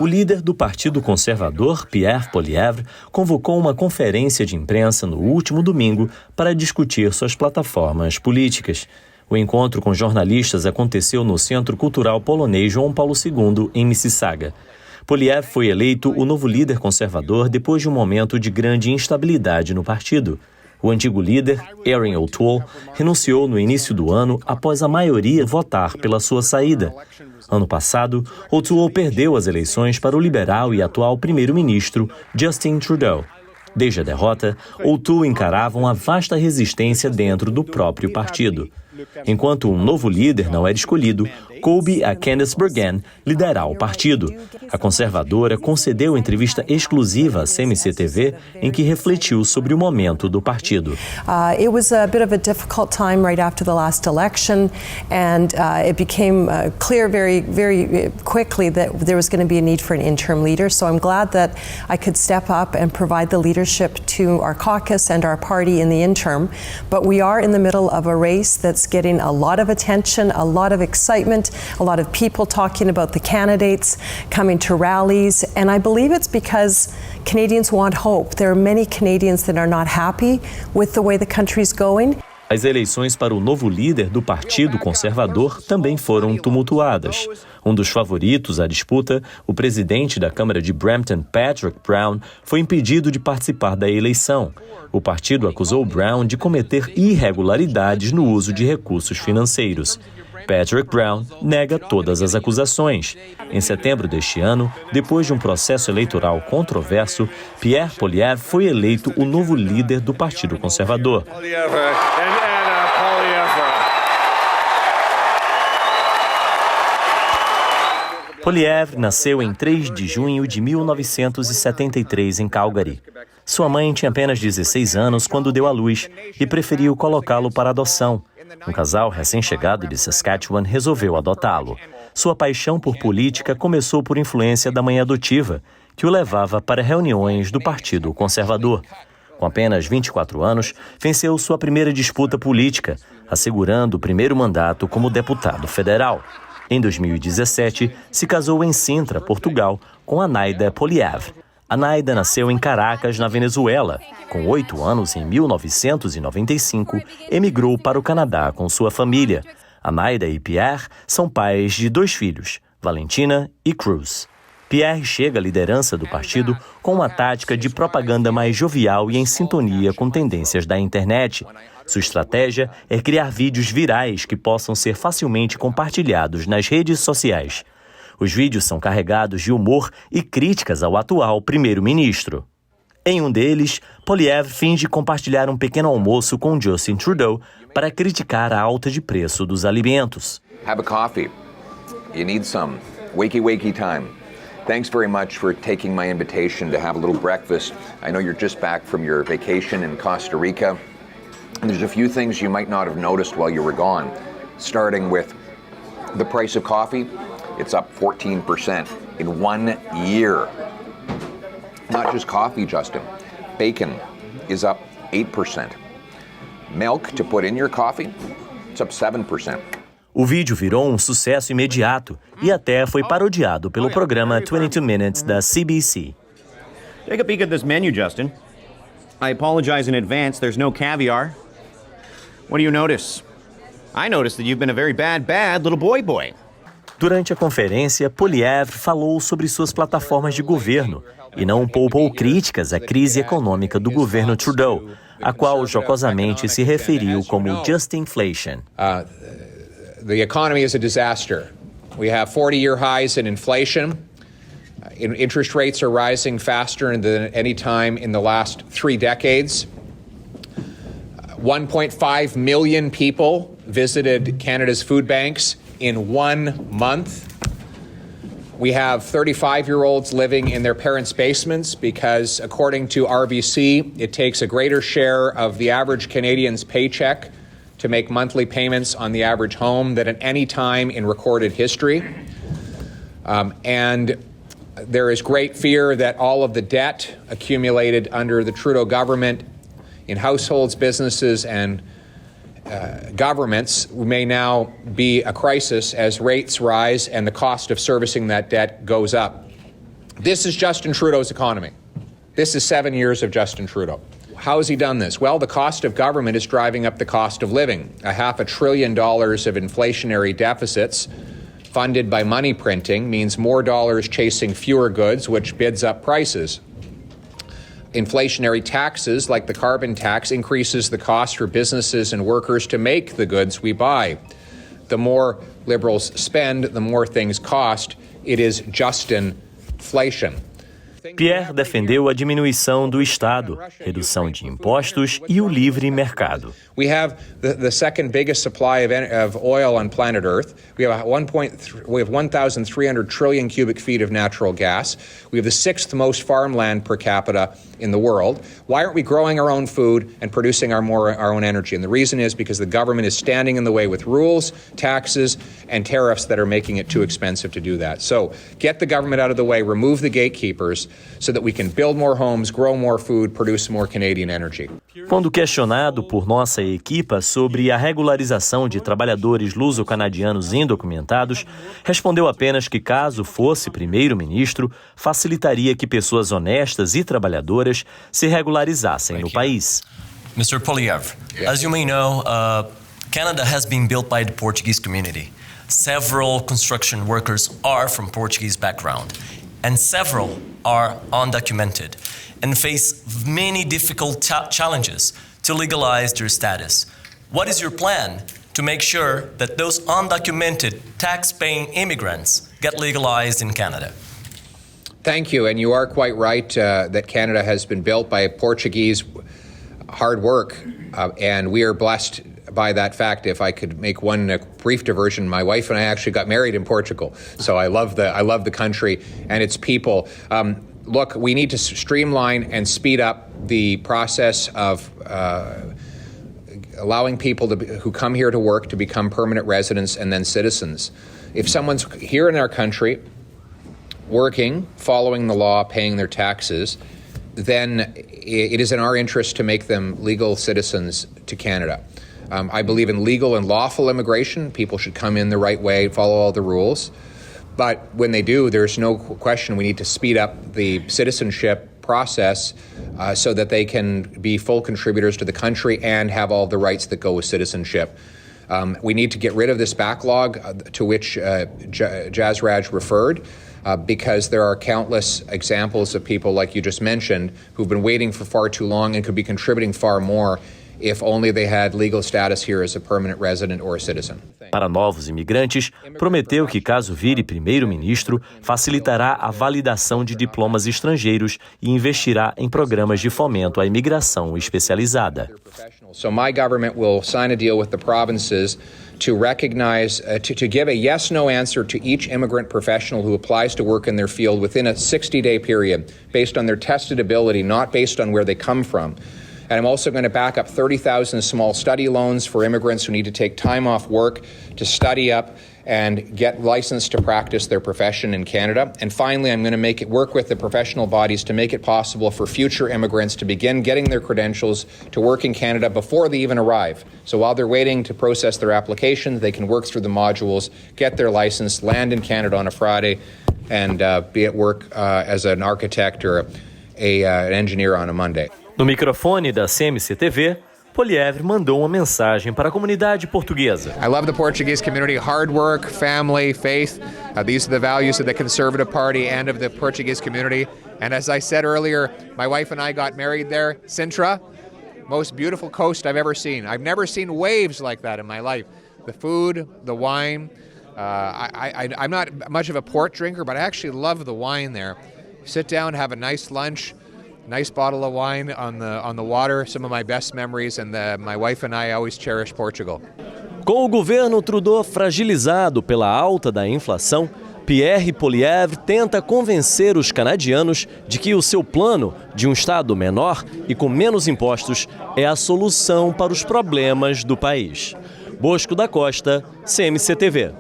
O líder do Partido Conservador, Pierre Poilievre, convocou uma conferência de imprensa no último domingo para discutir suas plataformas políticas. O encontro com jornalistas aconteceu no Centro Cultural Polonês João Paulo II, em Mississauga. Poilievre foi eleito o novo líder conservador depois de um momento de grande instabilidade no partido. O antigo líder, Outubro, renunciou no início do ano após a maioria votar pela sua saída. Ano passado, Outubro perdeu as eleições para o liberal e atual primeiro-ministro Justin Trudeau. Desde a derrota, Outubro encarava uma vasta resistência dentro do próprio partido. Enquanto um novo líder não era escolhido, coube a Candice Bergen liderar o partido. A conservadora concedeu entrevista exclusiva à CMCTV em que refletiu sobre o momento do partido. It was a bit of a difficult time right after the last election, and it became clear very quickly that there was going to be a need for an interim leader. So I'm glad that I could step up and provide the leadership to our caucus and our party in the interim. But we are in the middle of a race that's getting a lot of attention, a lot of excitement, a lot of people talking about the candidates, coming to rallies, and I believe it's because Canadians want hope. There are many Canadians that are not happy with the way the country's going. As eleições para o novo líder do Partido Conservador também foram tumultuadas. Um dos favoritos à disputa, o presidente da Câmara de Brampton, Patrick Brown, foi impedido de participar da eleição. O partido acusou Brown de cometer irregularidades no uso de recursos financeiros. Patrick Brown nega todas as acusações. Em setembro deste ano, depois de um processo eleitoral controverso, Pierre Poilievre foi eleito o novo líder do Partido Conservador. Poilievre nasceu em 3 de junho de 1973 em Calgary. Sua mãe tinha apenas 16 anos quando deu à luz e preferiu colocá-lo para adoção. Um casal recém-chegado de Saskatchewan resolveu adotá-lo. Sua paixão por política começou por influência da mãe adotiva, que o levava para reuniões do Partido Conservador. Com apenas 24 anos, venceu sua primeira disputa política, assegurando o primeiro mandato como deputado federal. Em 2017, se casou em Sintra, Portugal, com Anaida Poilievre. Anaida nasceu em Caracas, na Venezuela. Com 8 anos, em 1995, emigrou para o Canadá com sua família. Anaida e Pierre são pais de 2 filhos, Valentina e Cruz. Pierre chega à liderança do partido com uma tática de propaganda mais jovial e em sintonia com tendências da internet. Sua estratégia é criar vídeos virais que possam ser facilmente compartilhados nas redes sociais. Os vídeos são carregados de humor e críticas ao atual primeiro-ministro. Em um deles, Poilievre finge compartilhar um pequeno almoço com Justin Trudeau para criticar a alta de preço dos alimentos. Have a coffee. You need some. Wakey time. Thanks very much for taking my invitation to have a little breakfast. I know you're just back from your vacation in Costa Rica. And there's a few things you might not have noticed while you were gone. Starting with the price of coffee. It's up 14% in 1 year. Not just coffee, Justin. Bacon is up 8%. Milk to put in your coffee, it's up 7%. O vídeo virou um sucesso imediato e até foi parodiado pelo programa 22 Minutes da CBC. Take a peek at this menu, Justin. I apologize in advance, there's no caviar. What do you notice? I notice that you've been a very bad little boy. Durante a conferência, Poilievre falou sobre suas plataformas de governo e não poupou críticas à crise econômica do governo Trudeau, a qual jocosamente se referiu como just inflation. The economy is a disaster. We have 40-year highs in inflation. Interest rates are rising faster than any time in the last 3 decades. 1.5 million people visited Canada's food banks in 1 month. We have 35-year-olds living in their parents' basements because, according to RBC, it takes a greater share of the average Canadian's paycheck to make monthly payments on the average home than at any time in recorded history. And there is great fear that all of the debt accumulated under the Trudeau government in households, businesses, and governments may now be a crisis as rates rise and the cost of servicing that debt goes up. This is Justin Trudeau's economy. This is 7 years of Justin Trudeau. How has he done this? Well, the cost of government is driving up the cost of living. $500 billion of inflationary deficits funded by money printing means more dollars chasing fewer goods, which bids up prices. Inflationary taxes, like the carbon tax, increases the cost for businesses and workers to make the goods we buy. The more Liberals spend, the more things cost. It is Justin-flation. Pierre defendeu a diminuição do Estado, redução de impostos e o livre mercado. We have the second biggest supply of oil on planet Earth. We have 1,300 trillion cubic feet of natural gas. We have the sixth most farmland per capita in the world. Why aren't we growing our own food and producing our own energy? And the reason is because the government is standing in the way with rules, taxes, and tariffs that are making it too expensive to do that. So get the government out of the way, remove the gatekeepers, so that we can build more homes, grow more food, produce more Canadian energy. Quando questionado por nossa equipa sobre a regularização de trabalhadores luso-canadianos indocumentados, respondeu apenas que, caso fosse primeiro-ministro, facilitaria que pessoas honestas e trabalhadoras se regularizassem no país. Mr. Poilievre, as you may know, Canada has been built by the Portuguese community. Several construction workers are from Portuguese background, and several are undocumented and face many difficult challenges to legalize their status. What is your plan to make sure that those undocumented tax-paying immigrants get legalized in Canada? Thank you, and you are quite right that Canada has been built by Portuguese hard work, and we are blessed by that fact. If I could make one brief diversion, my wife and I actually got married in Portugal, so I love the country and its people. Look, we need to streamline and speed up the process of allowing people who come here to work to become permanent residents and then citizens. If someone's here in our country, working, following the law, paying their taxes, then it is in our interest to make them legal citizens to Canada. I believe in legal and lawful immigration. People should come in the right way, follow all the rules. But when they do, there's no question we need to speed up the citizenship process so that they can be full contributors to the country and have all the rights that go with citizenship. We need to get rid of this backlog to which Jasraj referred, because there are countless examples of people like you just mentioned who've been waiting for far too long and could be contributing far more if only they had legal status here as a permanent resident or a citizen. Para novos imigrantes, prometeu que, caso vire primeiro-ministro, facilitará a validação de diplomas estrangeiros e investirá em programas de fomento à imigração especializada. So my government will sign a deal with the provinces to recognize, to give a yes-no answer to each immigrant professional who applies to work in their field within a 60-day period, based on their tested ability, not based on where they come from. And I'm also going to back up 30,000 small study loans for immigrants who need to take time off work to study up and get licensed to practice their profession in Canada. And finally, I'm going to work with the professional bodies to make it possible for future immigrants to begin getting their credentials to work in Canada before they even arrive. So while they're waiting to process their application, they can work through the modules, get their license, land in Canada on a Friday, and be at work as an architect or an engineer on a Monday. No microfone da CMCTV, Poilievre mandou uma mensagem para a comunidade portuguesa. I love the Portuguese community, hard work, family, faith. These are the values of the Conservative Party and of the Portuguese community. And as I said earlier, my wife and I got married there. Sintra, most beautiful coast I've ever seen. I've never seen waves like that in my life. The food, the wine. I'm not much of a port drinker, but I actually love the wine there. Sit down, have a nice lunch. Nice bottle of wine on the water, some of my best memories, and my wife and I always cherish Portugal. Com o governo Trudeau fragilizado pela alta da inflação, Pierre Poilievre tenta convencer os canadianos de que o seu plano de um Estado menor e com menos impostos é a solução para os problemas do país. Bosco da Costa, CMCTV.